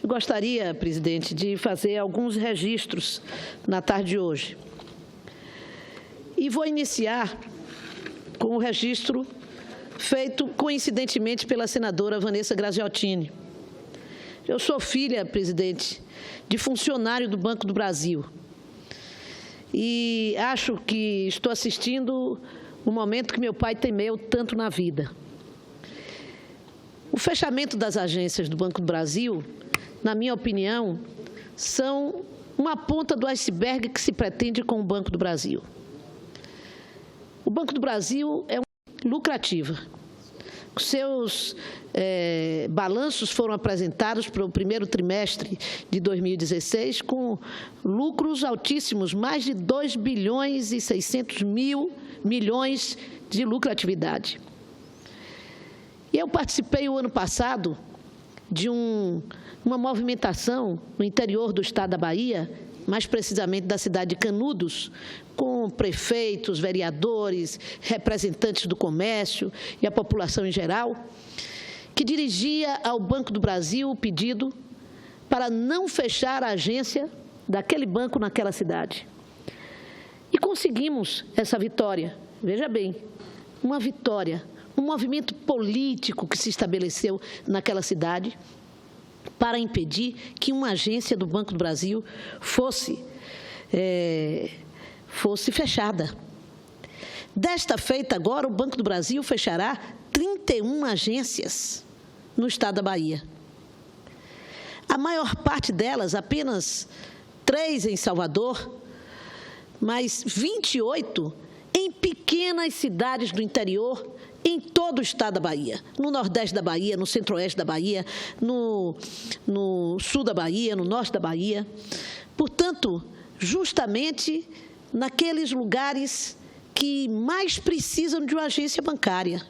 Eu gostaria, presidente, de fazer alguns registros na tarde de hoje. E vou iniciar com o registro feito coincidentemente pela senadora Vanessa Graziottini. Eu sou filha, presidente, de funcionário do Banco do Brasil. E acho que estou assistindo o momento que meu pai temeu tanto na vida. O fechamento das agências do Banco do Brasil, na minha opinião, são uma ponta do iceberg que se pretende com o Banco do Brasil. O Banco do Brasil é lucrativa. Seus balanços foram apresentados para o primeiro trimestre de 2016 com lucros altíssimos, mais de 2 bilhões e 600 milhões de lucratividade. E eu participei o ano passado de uma movimentação no interior do estado da Bahia, mais precisamente da cidade de Canudos, com prefeitos, vereadores, representantes do comércio e a população em geral, que dirigia ao Banco do Brasil o pedido para não fechar a agência daquele banco naquela cidade. E conseguimos essa vitória. Veja bem, uma vitória, um movimento político que se estabeleceu naquela cidade para impedir que uma agência do Banco do Brasil fosse fechada. Desta feita, agora, o Banco do Brasil fechará 31 agências no estado da Bahia. A maior parte delas, apenas 3 em Salvador, mas 28 em pequenas cidades do interior, em todo o estado da Bahia, no nordeste da Bahia, no centro-oeste da Bahia, no sul da Bahia, no norte da Bahia. Portanto, justamente naqueles lugares que mais precisam de uma agência bancária.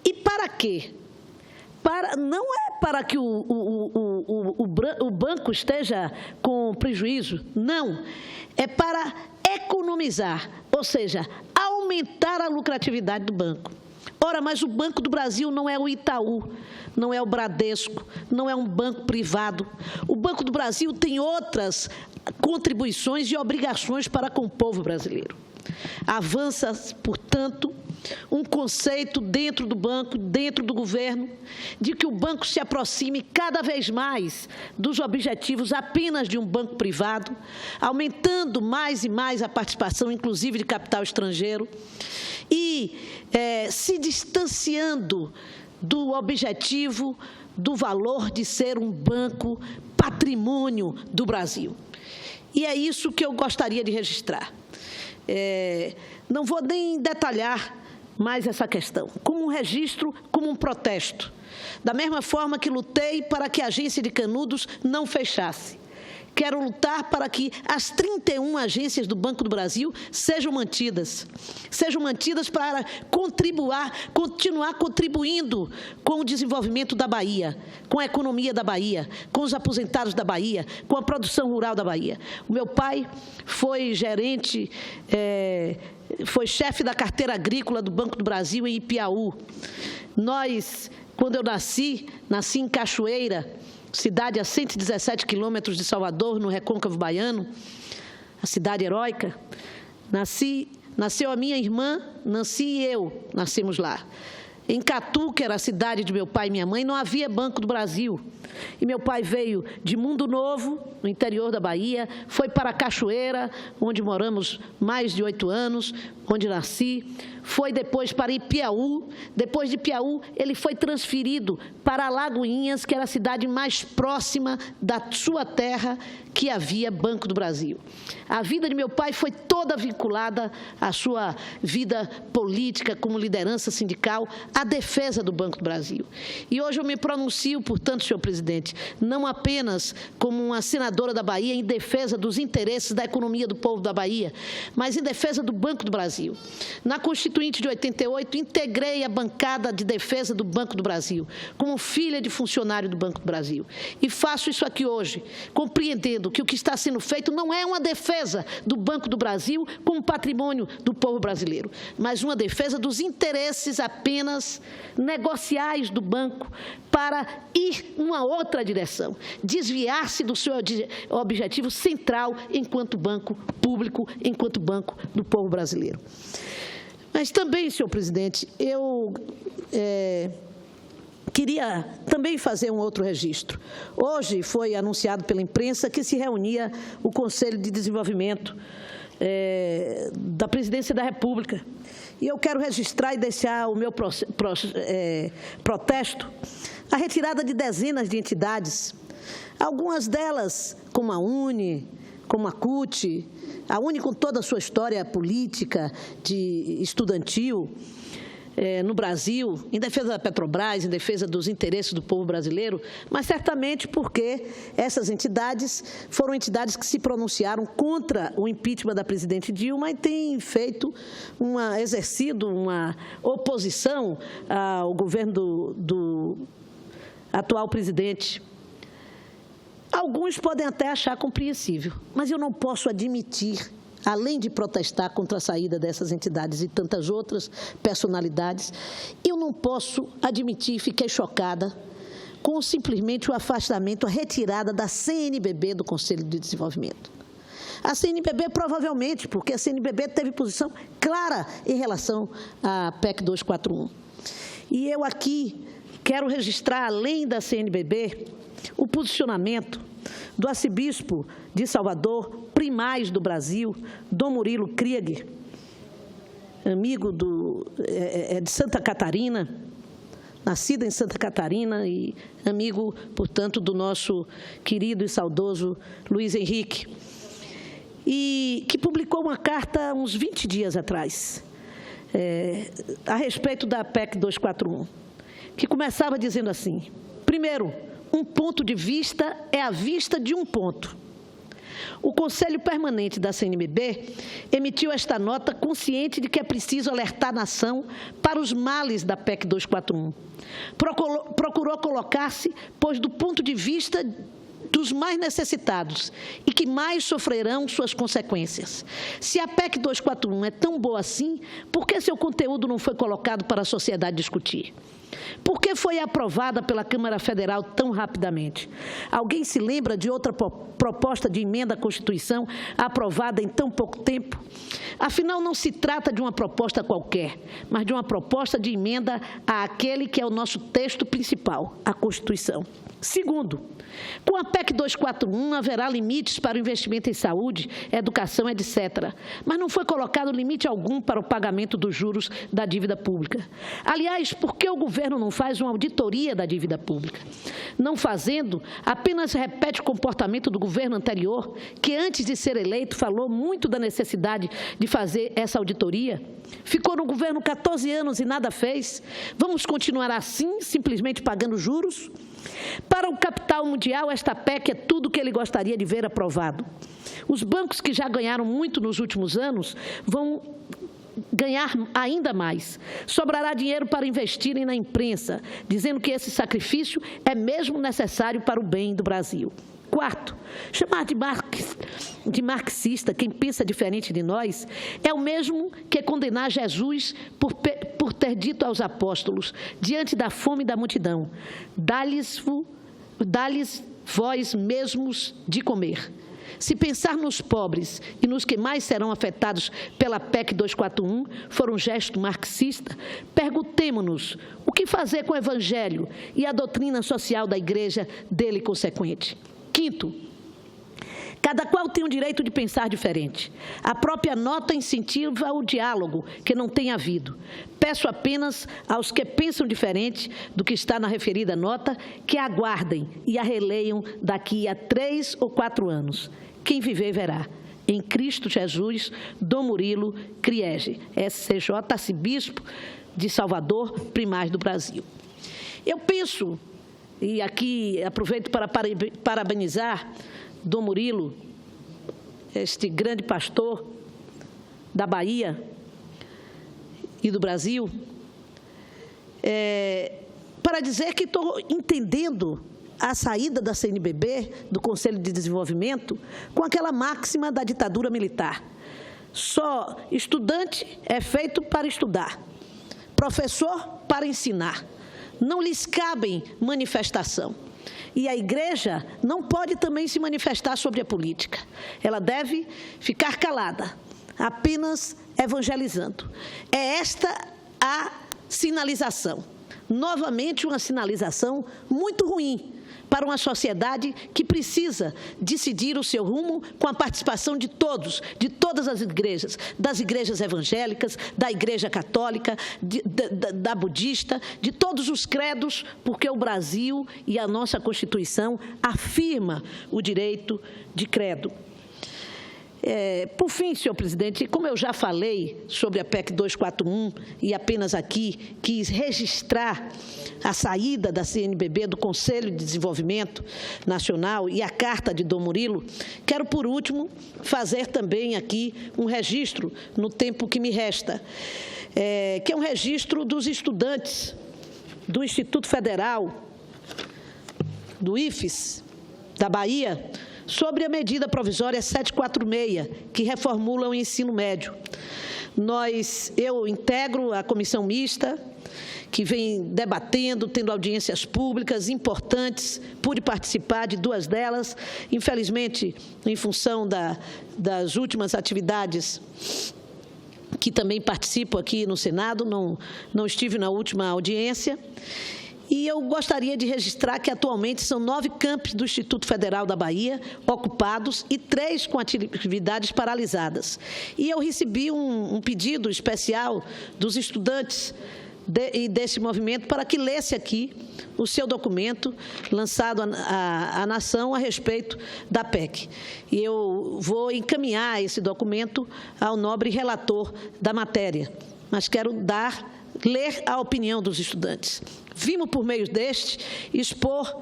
E para quê? Não é para que o banco esteja com prejuízo, não. É para economizar, ou seja, aumentar a lucratividade do banco. Ora, mas o Banco do Brasil não é o Itaú, não é o Bradesco, não é um banco privado. O Banco do Brasil tem outras contribuições e obrigações para com o povo brasileiro. Avança, portanto, um conceito dentro do banco, dentro do governo, de que o banco se aproxime cada vez mais dos objetivos apenas de um banco privado, aumentando mais e mais a participação, inclusive de capital estrangeiro, e se distanciando do objetivo, do valor de ser um banco patrimônio do Brasil. E é isso que eu gostaria de registrar. Não vou nem detalhar mais essa questão, como um registro, como um protesto. Da mesma forma que lutei para que a agência de Canudos não fechasse. Quero lutar para que as 31 agências do Banco do Brasil sejam mantidas para continuar contribuindo com o desenvolvimento da Bahia, com a economia da Bahia, com os aposentados da Bahia, com a produção rural da Bahia. O meu pai foi gerente, foi chefe da carteira agrícola do Banco do Brasil em Ipiaú. Quando eu nasci em Cachoeira, cidade a 117 quilômetros de Salvador, no Recôncavo Baiano, a cidade heróica. Nasceu a minha irmã, Nancy e eu nascemos lá. Em Catu, que era a cidade de meu pai e minha mãe, não havia Banco do Brasil. E meu pai veio de Mundo Novo, no interior da Bahia, foi para Cachoeira, onde moramos mais de 8 anos, onde nasci. Foi depois para Ipiaú. Depois de Ipiaú, ele foi transferido para Alagoinhas, que era a cidade mais próxima da sua terra, que havia Banco do Brasil. A vida de meu pai foi toda vinculada à sua vida política, como liderança sindical, à defesa do Banco do Brasil. E hoje eu me pronuncio, portanto, senhor presidente, não apenas como uma senadora da Bahia em defesa dos interesses da economia do povo da Bahia, mas em defesa do Banco do Brasil. Na Constituição Constituinte de 88, integrei a bancada de defesa do Banco do Brasil, como filha de funcionário do Banco do Brasil. E faço isso aqui hoje, compreendendo que o que está sendo feito não é uma defesa do Banco do Brasil como patrimônio do povo brasileiro, mas uma defesa dos interesses apenas negociais do banco para ir numa outra direção, desviar-se do seu objetivo central enquanto banco público, enquanto banco do povo brasileiro. Mas também, senhor presidente, eu queria também fazer um outro registro. Hoje foi anunciado pela imprensa que se reunia o Conselho de Desenvolvimento da Presidência da República. E eu quero registrar e deixar o meu protesto a retirada de dezenas de entidades, algumas delas, como a UNE, como a CUT, a UNE com toda a sua história política estudantil no Brasil, em defesa da Petrobras, em defesa dos interesses do povo brasileiro, mas certamente porque essas entidades foram entidades que se pronunciaram contra o impeachment da presidente Dilma e têm exercido uma oposição ao governo do atual presidente. Alguns podem até achar compreensível, mas eu não posso admitir, além de protestar contra a saída dessas entidades e tantas outras personalidades, eu não posso admitir, fiquei chocada, com simplesmente o afastamento, a retirada da CNBB do Conselho de Desenvolvimento. A CNBB provavelmente, porque a CNBB teve posição clara em relação à PEC 241. E eu aqui quero registrar, além da CNBB, o posicionamento do arcebispo de Salvador, primaz do Brasil, Dom Murilo Krieger, amigo de Santa Catarina, nascido em Santa Catarina e amigo, portanto, do nosso querido e saudoso Luiz Henrique, e que publicou uma carta uns 20 dias atrás, a respeito da PEC 241, que começava dizendo assim: primeiro, um ponto de vista é a vista de um ponto. O Conselho Permanente da CNBB emitiu esta nota consciente de que é preciso alertar a nação para os males da PEC 241. Procurou colocar-se, pois, do ponto de vista dos mais necessitados e que mais sofrerão suas consequências. Se a PEC 241 é tão boa assim, por que seu conteúdo não foi colocado para a sociedade discutir? Por que foi aprovada pela Câmara Federal tão rapidamente? Alguém se lembra de outra proposta de emenda à Constituição aprovada em tão pouco tempo? Afinal, não se trata de uma proposta qualquer, mas de uma proposta de emenda àquele que é o nosso texto principal, a Constituição. Segundo, com a PEC 241 haverá limites para o investimento em saúde, educação, etc. Mas não foi colocado limite algum para o pagamento dos juros da dívida pública. Aliás, por que o governo não faz uma auditoria da dívida pública? Não fazendo, apenas repete o comportamento do governo anterior, que antes de ser eleito falou muito da necessidade de fazer essa auditoria. Ficou no governo 14 anos e nada fez. Vamos continuar assim, simplesmente pagando juros? Para o capital mundial, esta PEC é tudo o que ele gostaria de ver aprovado. Os bancos que já ganharam muito nos últimos anos vão ganhar ainda mais. Sobrará dinheiro para investirem na imprensa, dizendo que esse sacrifício é mesmo necessário para o bem do Brasil. Quarto, chamar de marxista quem pensa diferente de nós é o mesmo que condenar Jesus por ter dito aos apóstolos, diante da fome da multidão: dá-lhes vós mesmos de comer. Se pensar nos pobres e nos que mais serão afetados pela PEC 241 for um gesto marxista, perguntemo-nos o que fazer com o Evangelho e a doutrina social da Igreja dele consequente. Quinto, cada qual tem o direito de pensar diferente. A própria nota incentiva o diálogo, que não tem havido. Peço apenas aos que pensam diferente do que está na referida nota que aguardem e a releiam daqui a 3 ou 4 anos. Quem viver, verá. Em Cristo Jesus, Dom Murilo Krieger, SCJ, arcebispo de Salvador, primaz do Brasil. Eu penso, e aqui aproveito para parabenizar Dom Murilo, este grande pastor da Bahia, e do Brasil, para dizer que estou entendendo a saída da CNBB, do Conselho de Desenvolvimento, com aquela máxima da ditadura militar. Só estudante é feito para estudar, professor para ensinar. Não lhes cabem manifestação. E a igreja não pode também se manifestar sobre a política. Ela deve ficar calada, apenas evangelizando. É esta a sinalização. Novamente, uma sinalização muito ruim para uma sociedade que precisa decidir o seu rumo com a participação de todos, de todas as igrejas, das igrejas evangélicas, da igreja católica, da budista, de todos os credos, porque o Brasil e a nossa Constituição afirma o direito de credo. Por fim, senhor presidente, como eu já falei sobre a PEC 241 e apenas aqui quis registrar a saída da CNBB do Conselho de Desenvolvimento Nacional e a carta de Dom Murilo, quero, por último, fazer também aqui um registro no tempo que me resta, que é um registro dos estudantes do Instituto Federal, do IFES, da Bahia, sobre a medida provisória 746, que reformula o ensino médio. Eu integro a comissão mista, que vem debatendo, tendo audiências públicas importantes, pude participar de 2 delas. Infelizmente, em função das últimas atividades que também participo aqui no Senado, não estive na última audiência. E eu gostaria de registrar que atualmente são 9 campi do Instituto Federal da Bahia ocupados e 3 com atividades paralisadas. E eu recebi um pedido especial dos estudantes desse movimento para que lesse aqui o seu documento lançado à nação a respeito da PEC. E eu vou encaminhar esse documento ao nobre relator da matéria, mas quero ler a opinião dos estudantes. Vimos, por meio deste, expor,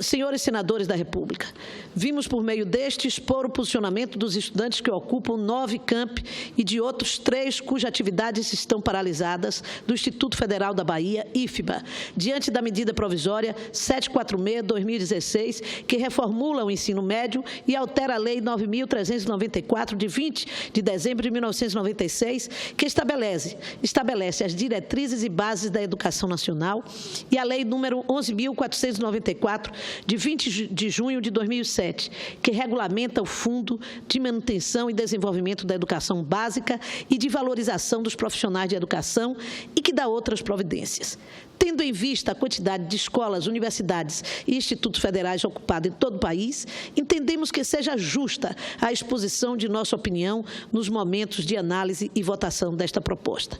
senhores senadores da República, vimos, por meio deste, expor o posicionamento dos estudantes que ocupam 9 campi e de outros 3 cujas atividades estão paralisadas do Instituto Federal da Bahia, IFBA, diante da medida provisória 746/2016, que reformula o ensino médio e altera a Lei 9.394, de 20 de dezembro de 1996, que estabelece as diretrizes e bases da educação nacional, e a Lei número 11.494, de 20 de junho de 2007, que regulamenta o Fundo de Manutenção e Desenvolvimento da Educação Básica e de Valorização dos Profissionais de Educação e que dá outras providências. Tendo em vista a quantidade de escolas, universidades e institutos federais ocupados em todo o país, entendemos que seja justa a exposição de nossa opinião nos momentos de análise e votação desta proposta.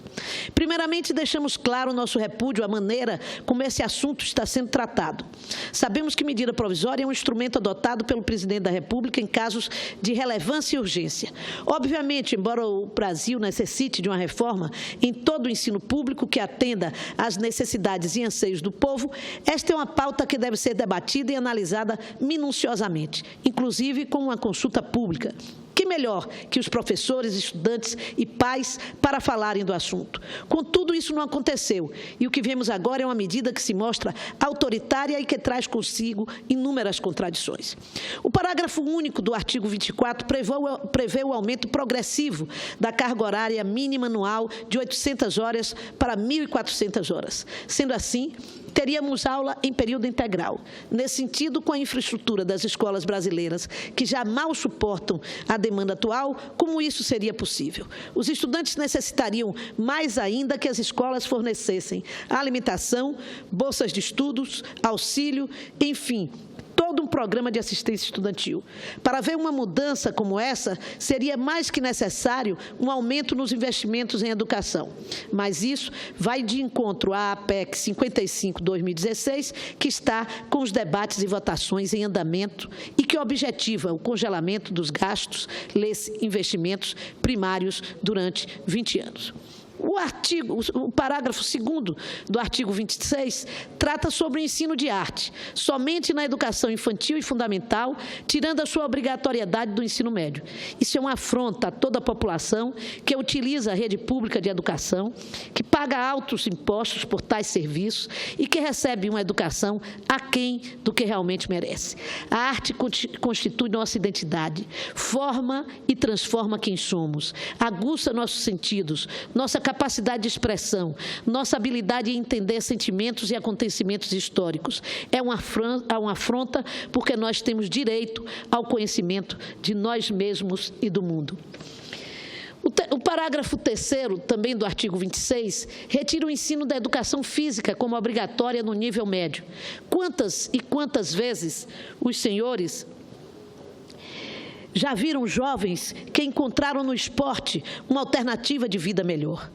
Primeiramente, deixamos claro o nosso repúdio à maneira como esse assunto está sendo tratado. Sabemos que medida provisória é um instrumento adotado pelo presidente da República em casos de relevância e urgência. Obviamente, embora o Brasil necessite de uma reforma em todo o ensino público que atenda às necessidades e anseios do povo, esta é uma pauta que deve ser debatida e analisada minuciosamente, inclusive com uma consulta pública. Que melhor que os professores, estudantes e pais para falarem do assunto. Contudo, isso não aconteceu, e o que vemos agora é uma medida que se mostra autoritária e que traz consigo inúmeras contradições. O parágrafo único do artigo 24 prevê o aumento progressivo da carga horária mínima anual de 800 horas para 1.400 horas. Sendo assim, teríamos aula em período integral. Nesse sentido, com a infraestrutura das escolas brasileiras, que já mal suportam a demanda atual, como isso seria possível? Os estudantes necessitariam mais ainda que as escolas fornecessem alimentação, bolsas de estudos, auxílio, enfim, todo um programa de assistência estudantil. Para ver uma mudança como essa, seria mais que necessário um aumento nos investimentos em educação. Mas isso vai de encontro à PEC 55/2016, que está com os debates e votações em andamento e que objetiva o congelamento dos gastos, lê-se investimentos primários durante 20 anos. O parágrafo 2º do artigo 26 trata sobre o ensino de arte, somente na educação infantil e fundamental, tirando a sua obrigatoriedade do ensino médio. Isso é uma afronta a toda a população que utiliza a rede pública de educação, que paga altos impostos por tais serviços e que recebe uma educação aquém do que realmente merece. A arte constitui nossa identidade, forma e transforma quem somos, aguça nossos sentidos, nossa capacidade de expressão, nossa habilidade em entender sentimentos e acontecimentos históricos. É uma afronta porque nós temos direito ao conhecimento de nós mesmos e do mundo. O parágrafo 3º, também do artigo 26, retira o ensino da educação física como obrigatória no nível médio. Quantas e quantas vezes os senhores já viram jovens que encontraram no esporte uma alternativa de vida melhor?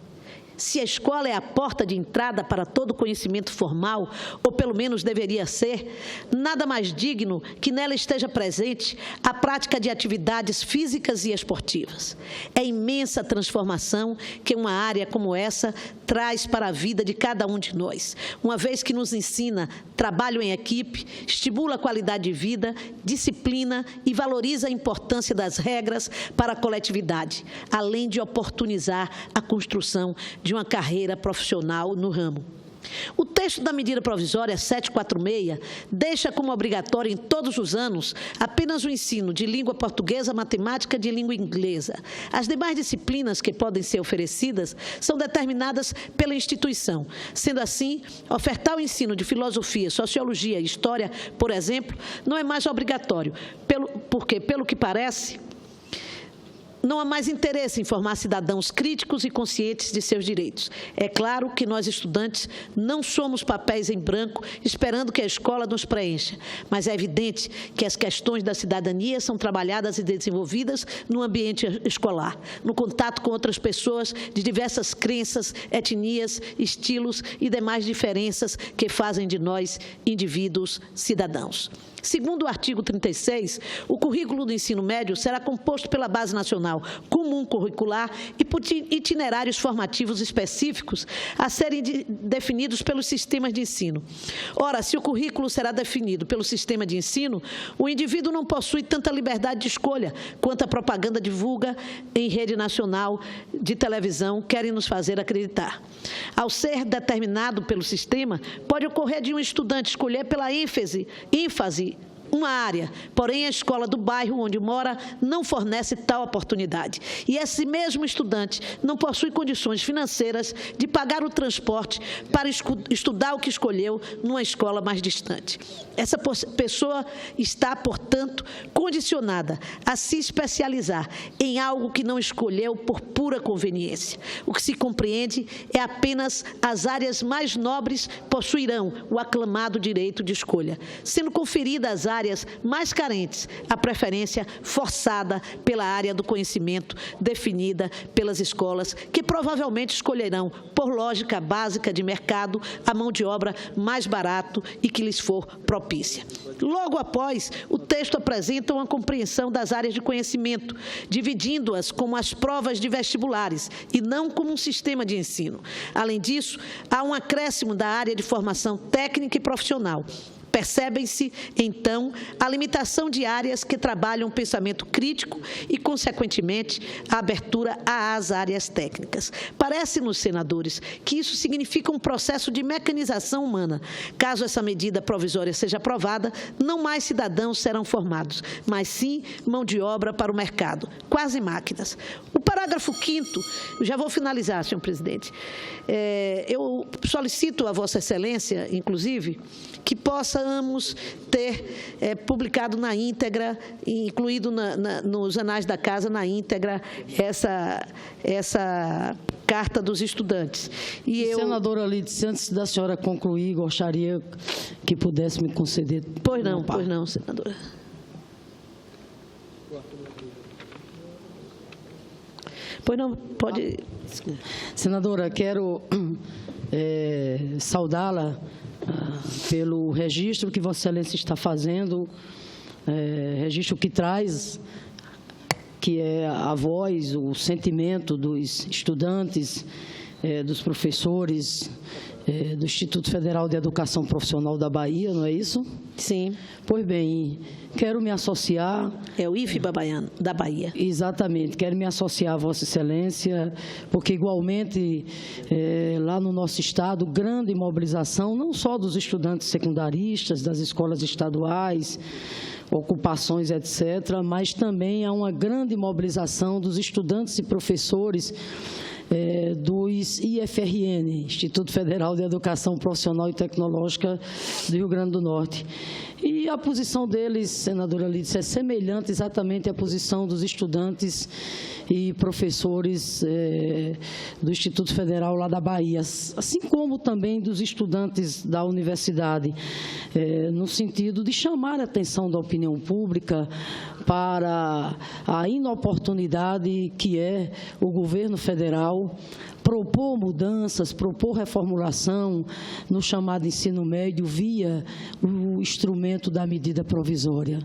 Se a escola é a porta de entrada para todo conhecimento formal, ou pelo menos deveria ser, nada mais digno que nela esteja presente a prática de atividades físicas e esportivas. É imensa a transformação que uma área como essa traz para a vida de cada um de nós, uma vez que nos ensina trabalho em equipe, estimula a qualidade de vida, disciplina e valoriza a importância das regras para a coletividade, além de oportunizar a construção de uma carreira profissional no ramo. O texto da medida provisória 746 deixa como obrigatório em todos os anos apenas o ensino de língua portuguesa, matemática e de língua inglesa. As demais disciplinas que podem ser oferecidas são determinadas pela instituição. Sendo assim, ofertar o ensino de filosofia, sociologia e história, por exemplo, não é mais obrigatório, porque, pelo que parece, não há mais interesse em formar cidadãos críticos e conscientes de seus direitos. É claro que nós, estudantes, não somos papéis em branco esperando que a escola nos preencha, mas é evidente que as questões da cidadania são trabalhadas e desenvolvidas no ambiente escolar, no contato com outras pessoas de diversas crenças, etnias, estilos e demais diferenças que fazem de nós indivíduos cidadãos. Segundo o artigo 36, o currículo do ensino médio será composto pela Base Nacional Comum Curricular e por itinerários formativos específicos a serem definidos pelos sistemas de ensino. Ora, se o currículo será definido pelo sistema de ensino, o indivíduo não possui tanta liberdade de escolha quanto a propaganda divulga em rede nacional de televisão querem nos fazer acreditar. Ao ser determinado pelo sistema, pode ocorrer de um estudante escolher pela ênfase uma área, porém a escola do bairro onde mora não fornece tal oportunidade. E esse mesmo estudante não possui condições financeiras de pagar o transporte para estudar o que escolheu numa escola mais distante. Essa pessoa está, portanto, condicionada a se especializar em algo que não escolheu por pura conveniência. O que se compreende é apenas as áreas mais nobres possuirão o aclamado direito de escolha, sendo conferida às áreas mais carentes a preferência forçada pela área do conhecimento definida pelas escolas, que provavelmente escolherão, por lógica básica de mercado, a mão de obra mais barato e que lhes for propícia. Logo após, o texto apresenta uma compreensão das áreas de conhecimento, dividindo-as como as provas de vestibulares e não como um sistema de ensino. Além disso, há um acréscimo da área de formação técnica e profissional. Percebem-se, então, a limitação de áreas que trabalham o pensamento crítico e, consequentemente, a abertura às áreas técnicas. Parece-nos, senadores, que isso significa um processo de mecanização humana. Caso essa medida provisória seja aprovada, não mais cidadãos serão formados, mas sim mão de obra para o mercado, quase máquinas. O parágrafo 5º, já vou finalizar, senhor presidente, eu solicito a Vossa Excelência, inclusive, que possamos ter publicado na íntegra, incluído nos anais da Casa, na íntegra, essa carta dos estudantes. Senadora Lídice, antes da senhora concluir, gostaria que pudesse me conceder... Pois não, senadora. Pois não, pode... Senadora, quero saudá-la pelo registro que Vossa Excelência está fazendo, registro que traz, que é a voz, o sentimento dos estudantes, dos professores do Instituto Federal de Educação Profissional da Bahia, não é isso? Sim. Pois bem, quero me associar... É o IFE da Bahia. Exatamente, quero me associar a Vossa Excelência, porque igualmente lá no nosso estado, grande mobilização, não só dos estudantes secundaristas, das escolas estaduais, ocupações, etc., mas também há uma grande mobilização dos estudantes e professores dos IFRN, Instituto Federal de Educação Profissional e Tecnológica do Rio Grande do Norte. E a posição deles, senadora Lídice, é semelhante exatamente à posição dos estudantes e professores do Instituto Federal lá da Bahia, assim como também dos estudantes da universidade, no sentido de chamar a atenção da opinião pública para a inoportunidade que é o governo federal propor mudanças, propor reformulação no chamado ensino médio via o instrumento da medida provisória.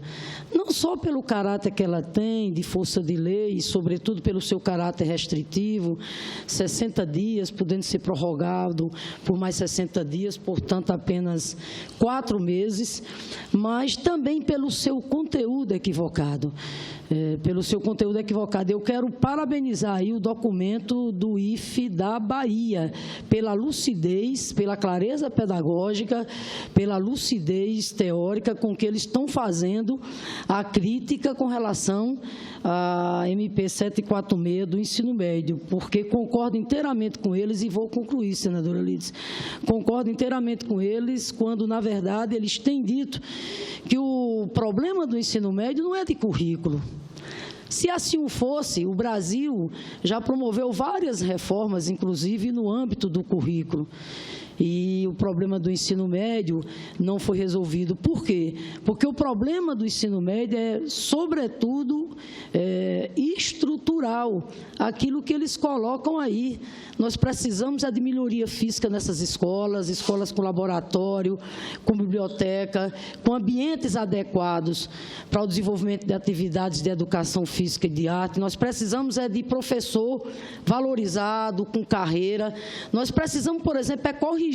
Não só pelo caráter que ela tem de força de lei, e sobretudo pelo seu caráter restritivo, 60 dias, podendo ser prorrogado por mais 60 dias, portanto, apenas 4 meses, mas também pelo seu conteúdo equivocado. Eu quero parabenizar aí o documento do IFE da Bahia, pela lucidez, pela clareza pedagógica, pela lucidez teórica com que eles estão fazendo a crítica com relação à MP 746 do ensino médio, porque concordo inteiramente com eles e vou concluir, senadora Lídice. Concordo inteiramente com eles quando, na verdade, eles têm dito que o problema do ensino médio não é de currículo. Se assim fosse, o Brasil já promoveu várias reformas, inclusive no âmbito do currículo. E o problema do ensino médio não foi resolvido. Por quê? Porque o problema do ensino médio é, sobretudo, estrutural, aquilo que eles colocam aí. Nós precisamos de melhoria física nessas escolas, escolas com laboratório, com biblioteca, com ambientes adequados para o desenvolvimento de atividades de educação física e de arte. Nós precisamos de professor valorizado, com carreira. Nós precisamos, por exemplo, corrigir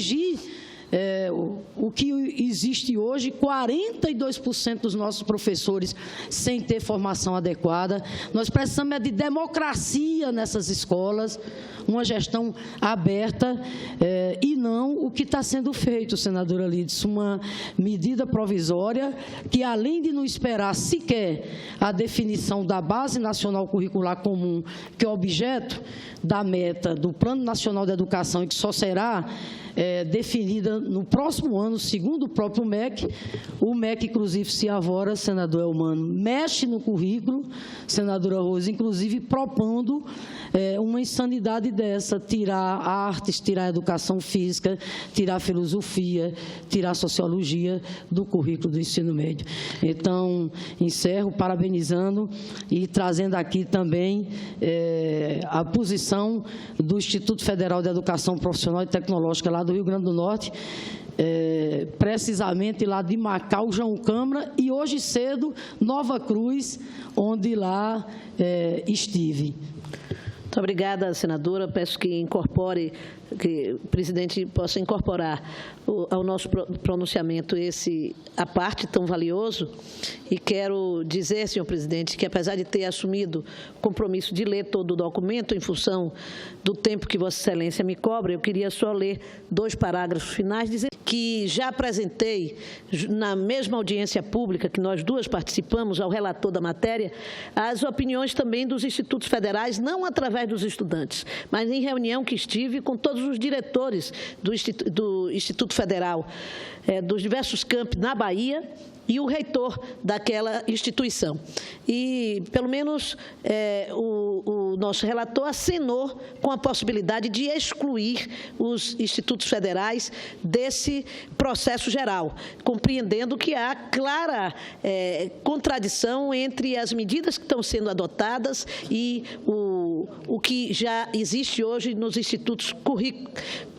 o que existe hoje, 42% dos nossos professores sem ter formação adequada. Nós precisamos de democracia nessas escolas, uma gestão aberta e não o que está sendo feito, senadora Lídice, uma medida provisória que, além de não esperar sequer a definição da Base Nacional Curricular Comum, que é objeto da meta do Plano Nacional de Educação e que só será definida no próximo ano, segundo o próprio MEC. O MEC, inclusive, se avora, senador Elmano, mexe no currículo, senadora Rose, inclusive propondo uma insanidade dessa, tirar artes, tirar a educação física, tirar a filosofia, tirar a sociologia do currículo do ensino médio. Então, encerro parabenizando e trazendo aqui também a posição do Instituto Federal de Educação Profissional e Tecnológica lá do Rio Grande do Norte, precisamente lá de Macau, João Câmara, e hoje cedo, Nova Cruz, onde lá estive. Muito obrigada, senadora. Peço que o presidente possa incorporar ao nosso pronunciamento a parte tão valioso. E quero dizer, senhor presidente, que apesar de ter assumido o compromisso de ler todo o documento, em função do tempo que Vossa Excelência me cobra, eu queria só ler 2 parágrafos finais, dizendo que já apresentei, na mesma audiência pública que nós duas participamos, ao relator da matéria, as opiniões também dos institutos federais, não através dos estudantes, mas em reunião que estive com todos os diretores do Instituto Federal, dos diversos campi na Bahia, e o reitor daquela instituição. E, pelo menos, o nosso relator acenou com a possibilidade de excluir os institutos federais desse processo geral, compreendendo que há clara contradição entre as medidas que estão sendo adotadas e o que já existe hoje nos institutos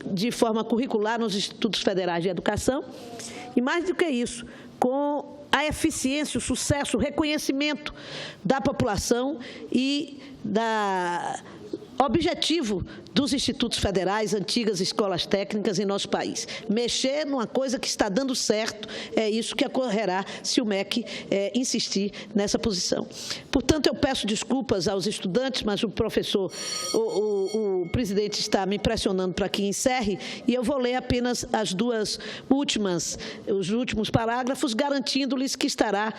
de forma curricular, nos institutos federais de educação. E, mais do que isso, com a eficiência, o sucesso, o reconhecimento da população e objetivo dos institutos federais, antigas escolas técnicas em nosso país. Mexer numa coisa que está dando certo, é isso que ocorrerá se o MEC insistir nessa posição. Portanto, eu peço desculpas aos estudantes, mas o professor, o presidente está me pressionando para que encerre, e eu vou ler apenas os últimos parágrafos, garantindo-lhes que estará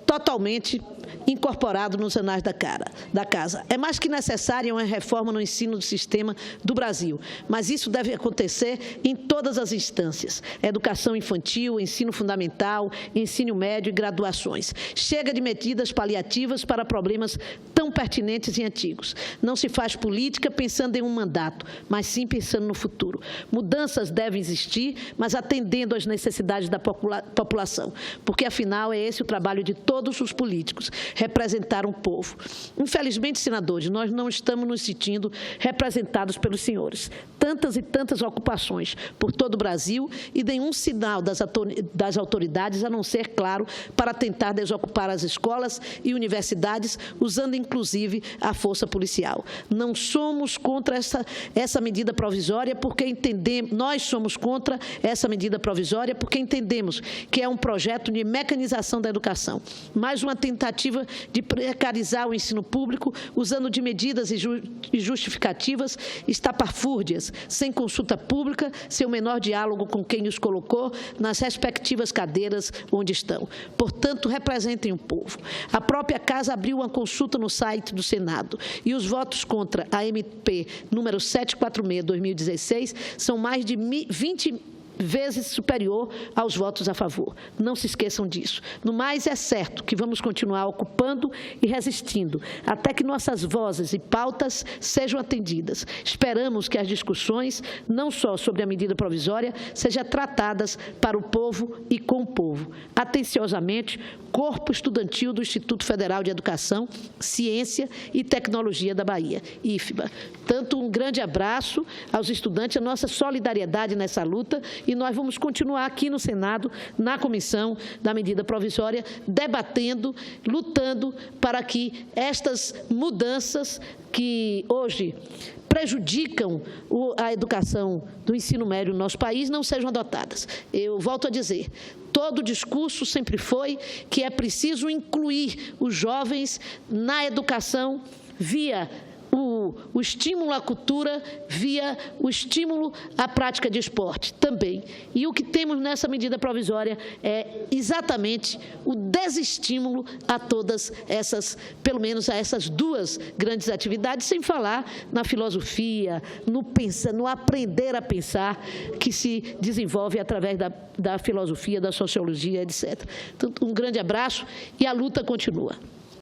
totalmente incorporado nos anais da Casa. É mais que necessária uma reforma no ensino do sistema do Brasil, mas isso deve acontecer em todas as instâncias: educação infantil, ensino fundamental, ensino médio e graduações. Chega de medidas paliativas para problemas tão pertinentes e antigos. Não se faz política pensando em um mandato, mas sim pensando no futuro. Mudanças devem existir, mas atendendo às necessidades da população, porque, afinal, é esse o trabalho de todos os políticos, representar um povo. Infelizmente, senadores, nós não estamos nos sentindo representados pelos senhores. Tantas e tantas ocupações por todo o Brasil e nenhum sinal das autoridades, a não ser, claro, para tentar desocupar as escolas e universidades, usando, inclusive, a força policial. Não somos contra essa medida provisória, porque entendemos, nós somos contra essa medida provisória porque entendemos que é um projeto de mecanização da educação, mais uma tentativa de precarizar o ensino público, usando de medidas e justificativas estapafúrdias, sem consulta pública, sem o menor diálogo com quem os colocou nas respectivas cadeiras onde estão. Portanto, representem o povo. A própria Casa abriu uma consulta no site do Senado e os votos contra a MP número 746/2016 são mais de 20 vezes superior aos votos a favor. Não se esqueçam disso. No mais, é certo que vamos continuar ocupando e resistindo, até que nossas vozes e pautas sejam atendidas. Esperamos que as discussões, não só sobre a medida provisória, sejam tratadas para o povo e com o povo. Atenciosamente, Corpo Estudantil do Instituto Federal de Educação, Ciência e Tecnologia da Bahia, IFBA. Tanto um grande abraço aos estudantes, a nossa solidariedade nessa luta, e nós vamos continuar aqui no Senado, na comissão da medida provisória, debatendo, lutando para que estas mudanças que hoje prejudicam a educação do ensino médio no nosso país não sejam adotadas. Eu volto a dizer, todo discurso sempre foi que é preciso incluir os jovens na educação via o estímulo à cultura, via o estímulo à prática de esporte também. E o que temos nessa medida provisória é exatamente o desestímulo a todas essas, pelo menos a essas duas grandes atividades, sem falar na filosofia, no aprender a pensar, que se desenvolve através da filosofia, da sociologia, etc. Então, um grande abraço e a luta continua.